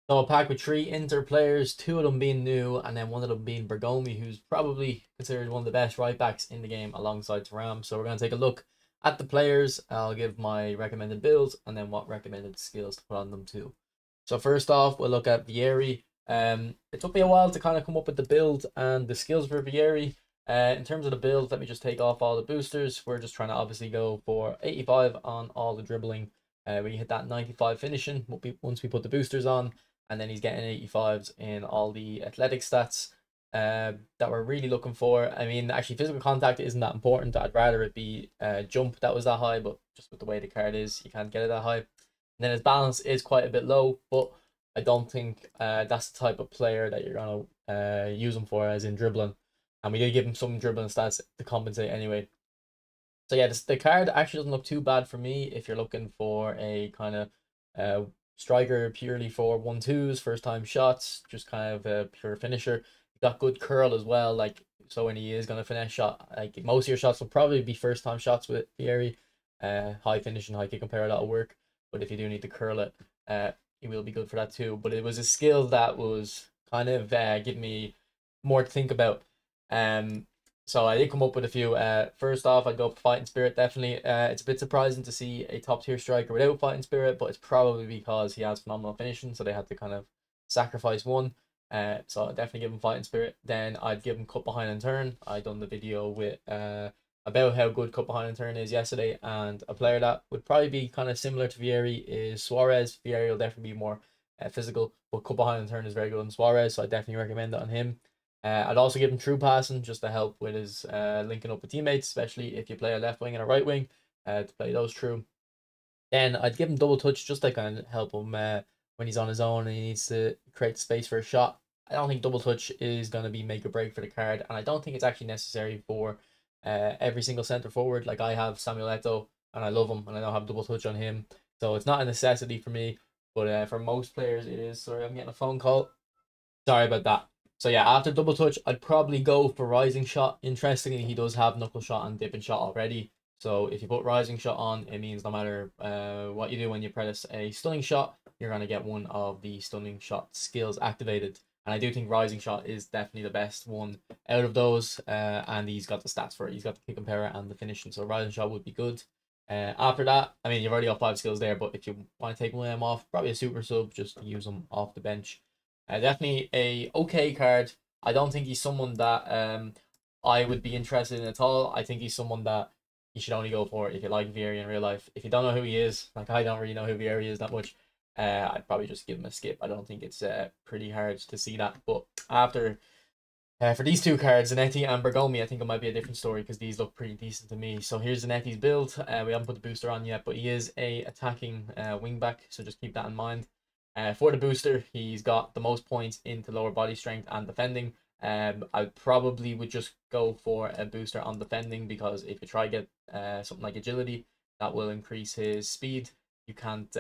So a pack with three Inter players, two of them being new, and then one of them being Bergomi, who's probably considered one of the best right backs in the game alongside Thuram. So we're going to take a look at the players. I'll give my recommended builds and then what recommended skills to put on them too. So first off, we'll look at Vieri. It took me a while to kind of come up with the build and the skills for Vieri. In terms of the build, let me just take off all the boosters. We're just trying to obviously go for 85 on all the dribbling. We hit that 95 finishing once we put the boosters on, and then he's getting 85s in all the athletic stats that we're really looking for. I mean, actually, physical contact isn't that important. I'd rather it be jump that was that high, but just with the way the card is, you can't get it that high. And then his balance is quite a bit low, but I don't think that's the type of player that you're going to use him for, as in dribbling. And we did give him some dribbling stats to compensate anyway. So yeah, the card actually doesn't look too bad for me if you're looking for a kind of striker purely for 1-2s, first time shots, just kind of a pure finisher. You got good curl as well, like so when he is gonna finish shot, like most of your shots will probably be first time shots with Vieri. High finishing, high kick compare, that'll work. But if you do need to curl it, he will be good for that too. But it was a skill that was kind of giving me more to think about. So I did come up with a few. First off, I'd go for Fighting Spirit, definitely. It's a bit surprising to see a top tier striker without Fighting Spirit, but it's probably because he has phenomenal finishing, so they had to kind of sacrifice one. So I'd definitely give him Fighting Spirit. Then I'd give him Cut Behind and Turn. I done the video with about how good Cut Behind and Turn is yesterday, and a player that would probably be kind of similar to Vieri is Suarez. Vieri will definitely be more physical, but Cut Behind and Turn is very good on Suarez, so I definitely recommend it on him. I'd also give him true passing just to help with his linking up with teammates, especially if you play a left wing and a right wing, to play those true. Then I'd give him double touch just to kind of help him when he's on his own and he needs to create space for a shot. I don't think double touch is going to be make or break for the card, and I don't think it's actually necessary for every single centre forward. Like I have Samuel Eto'o and I love him, and I don't have double touch on him, so it's not a necessity for me. But for most players, it is. Sorry, I'm getting a phone call. Sorry about that. So yeah, after double touch, I'd probably go for rising shot. Interestingly, he does have knuckle shot and dipping shot already. So if you put rising shot on, it means no matter what you do when you press a stunning shot, you're gonna get one of the stunning shot skills activated. And I do think rising shot is definitely the best one out of those. And he's got the stats for it. He's got the kick and power and the finishing. So rising shot would be good. After that, I mean, you've already got 5 skills there, but if you want to take one of them off, probably a super sub, just use them off the bench. Definitely a okay card. I don't think he's someone that I would be interested in at all. I think he's someone that you should only go for if you like Vieri in real life. If you don't know who he is, like I don't really know who Vieri is that much, I'd probably just give him a skip. I don't think it's pretty hard to see that. But after for these two cards, Zanetti and Bergomi, I think it might be a different story because these look pretty decent to me. So here's Zanetti's build. We haven't put the booster on yet, but he is a attacking wing back, so just keep that in mind. For the booster, he's got the most points into lower body strength and defending. I probably would just go for a booster on defending because if you try get something like agility, that will increase his speed. You can't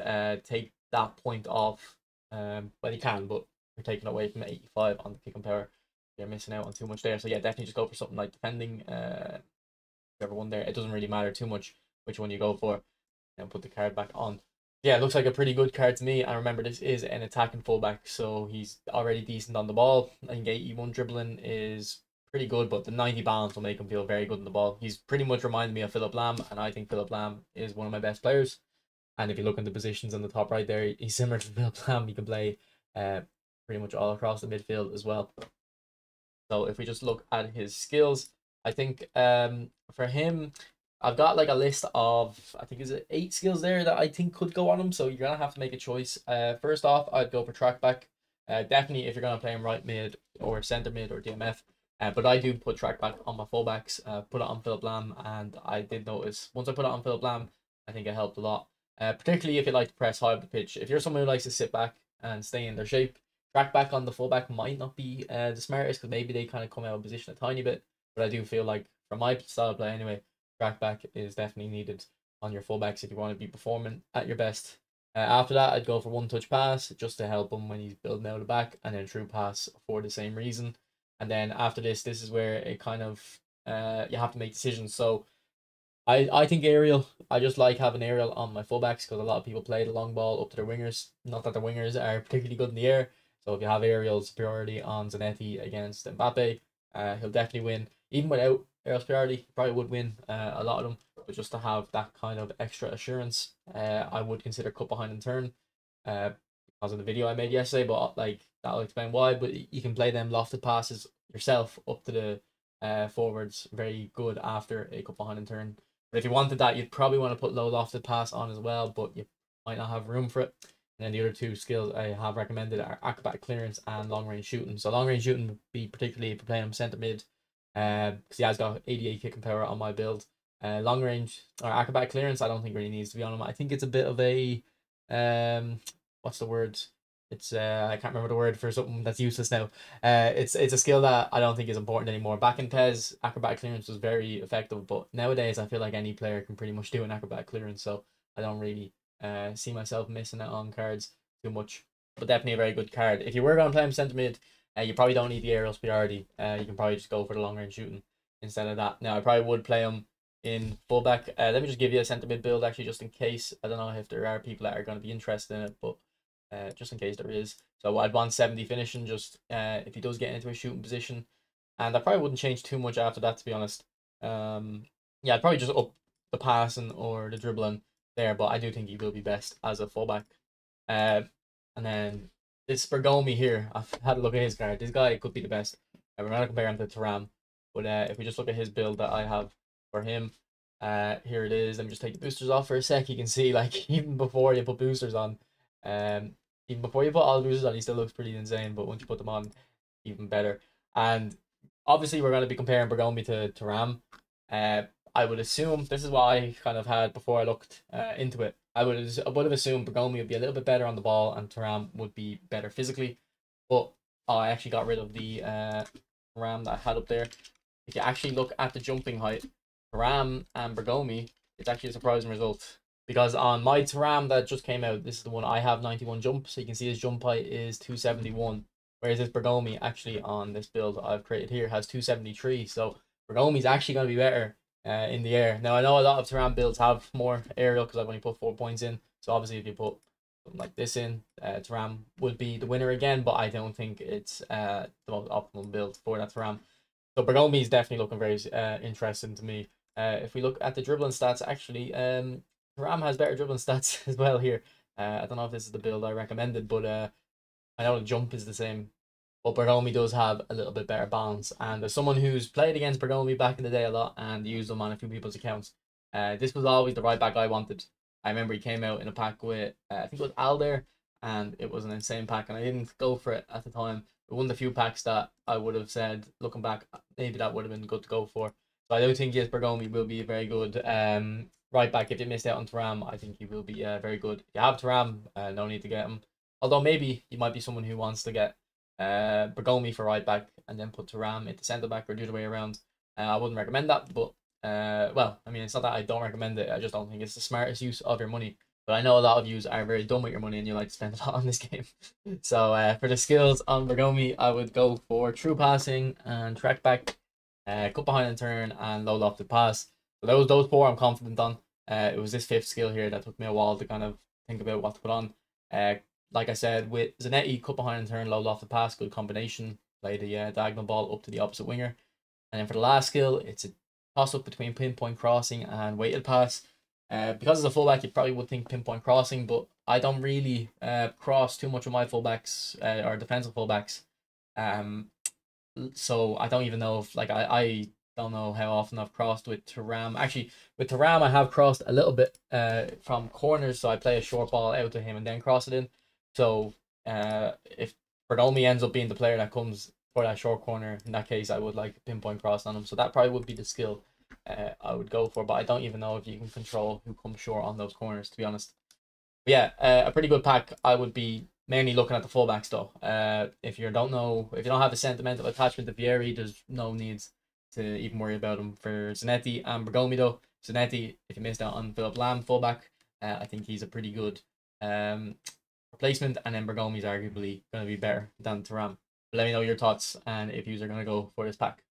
take that point off. Well, you can, but you're taking away from 85 on the kick and power. You're missing out on too much there. So yeah, definitely just go for something like defending. Whichever one there. It doesn't really matter too much which one you go for. And put the card back on. Yeah, it looks like a pretty good card to me. I remember this is an attacking fullback, so he's already decent on the ball. I think 81 dribbling is pretty good, but the 90 balance will make him feel very good on the ball. He's pretty much reminded me of Philip Lam, and I think Philip Lam is one of my best players. And if you look in the positions on the top right there, he's similar to Philip Lam. He can play pretty much all across the midfield as well. So if we just look at his skills, I think for him, I've got like a list of, I think is it 8 skills there that I think could go on him. So you're gonna have to make a choice. First off, I'd go for track back. Definitely if you're gonna play him right mid or centre mid or DMF. But I do put track back on my fullbacks. Put it on Philip Lam, and I did notice once I put it on Philip Lam, I think it helped a lot. Particularly if you like to press high up the pitch. If you're someone who likes to sit back and stay in their shape, track back on the fullback might not be the smartest because maybe they kind of come out of position a tiny bit. But I do feel like, from my style of play anyway, track back is definitely needed on your fullbacks if you want to be performing at your best. After that, I'd go for one touch pass just to help him when he's building out the back, and then true pass for the same reason. And then after this is where it kind of you have to make decisions. So I think aerial. I just like having aerial on my fullbacks because a lot of people play the long ball up to their wingers. Not that the wingers are particularly good in the air. So if you have aerial superiority on Zanetti against Mbappe, he'll definitely win. Even without aerial superiority, he probably would win a lot of them. But just to have that kind of extra assurance, I would consider cut behind and turn. Because of the video I made yesterday, but like that'll explain why. But you can play them lofted passes yourself up to the forwards very good after a cut behind and turn. But if you wanted that, you'd probably want to put low lofted pass on as well, but you might not have room for it. And then the other two skills I have recommended are acrobatic clearance and long range shooting. So long range shooting would be particularly if you're playing him centre mid, because he has got 88 kicking power on my build. Long range or acrobatic clearance, I don't think really needs to be on him. I think it's a bit of a what's the word? It's I can't remember the word for something that's useless now. It's a skill that I don't think is important anymore. Back in PES, acrobatic clearance was very effective, but nowadays I feel like any player can pretty much do an acrobatic clearance, so I don't really see myself missing out on cards too much. But definitely a very good card. If you were going to play him centre mid, you probably don't need the aerial superiority. You can probably just go for the long range shooting instead of that. Now I probably would play him in fullback. Let me just give you a centre mid build actually, just in case. I don't know if there are people that are going to be interested in it, but just in case there is. So I'd want 70 finishing just if he does get into a shooting position. And I probably wouldn't change too much after that, to be honest. Yeah, I'd probably just up the passing or the dribbling there, but I do think he will be best as a fullback. And then this Bergomi here, I've had a look at his card. This guy could be the best. We're not compare him to Thuram, but if we just look at his build that I have for him, here it is. Let me just take the boosters off for a sec. You can see, like, even before you put boosters on, even before you put all the boosters on, he still looks pretty insane. But once you put them on, even better. And obviously, we're going to be comparing Bergomi to Thuram. I would assume this is what I kind of had before I looked into it. I would have assumed Bergomi would be a little bit better on the ball and Thuram would be better physically. But I actually got rid of the Thuram that I had up there. If you actually look at the jumping height, Thuram and Bergomi, it's actually a surprising result. Because on my Thuram that just came out, this is the one I have 91 jump. So you can see his jump height is 271. Whereas this Bergomi actually on this build I've created here has 273. So Bergomi's actually going to be better in the air. Now I know a lot of Thuram builds have more aerial because I've only put 4 points in. So obviously if you put something like this in, Thuram would be the winner again. But I don't think it's the most optimal build for that Thuram. So Bergomi is definitely looking very interesting to me. If we look at the dribbling stats, actually, Thuram has better dribbling stats as well here. I don't know if this is the build I recommended, but I know the jump is the same. But Bergomi does have a little bit better balance. And as someone who's played against Bergomi back in the day a lot and used them on a few people's accounts, this was always the right back I wanted. I remember he came out in a pack with, I think it was Alder, and it was an insane pack, and I didn't go for it at the time. It was one of the few packs that I would have said, looking back, maybe that would have been good to go for. So I do think yes, Bergomi will be a very good right back. If you missed out on Thuram, I think he will be very good. If you have Thuram, no need to get him. Although maybe you might be someone who wants to get Bergomi for right back and then put Thuram into centre back or the other way around. I wouldn't recommend that, but well, I mean, it's not that I don't recommend it. I just don't think it's the smartest use of your money. But I know a lot of you are very dumb with your money and you like to spend a lot on this game. So for the skills on Bergomi, I would go for true passing and track back, cut behind and turn, and low lofted pass. So those 4 I'm confident on. It was this 5th skill here that took me a while to kind of think about what to put on. Like I said, with Zanetti, cut behind and turn, low lofted pass, good combination. Play the diagonal ball up to the opposite winger. And then for the last skill, it's a toss-up between pinpoint crossing and weighted pass. Because as a fullback, you probably would think pinpoint crossing, but I don't really cross too much with my fullbacks or defensive fullbacks. So I don't even know if, like, I don't know how often I've crossed with Thuram. Actually, with Thuram, I have crossed a little bit from corners, so I play a short ball out to him and then cross it in. So if Bergomi ends up being the player that comes for that short corner, in that case, I would like pinpoint cross on him. So that probably would be the skill I would go for, but I don't even know if you can control who comes short on those corners, to be honest. But yeah, a pretty good pack. I would be mainly looking at the fullbacks though. If you don't have a sentimental attachment to Vieri, there's no need to even worry about him. For Zanetti and Bergomi though, Zanetti, if you missed out on Philip Lam fullback, I think he's a pretty good replacement, and then Bergomi's arguably going to be better than Thuram. Let me know your thoughts and if you are going to go for this pack.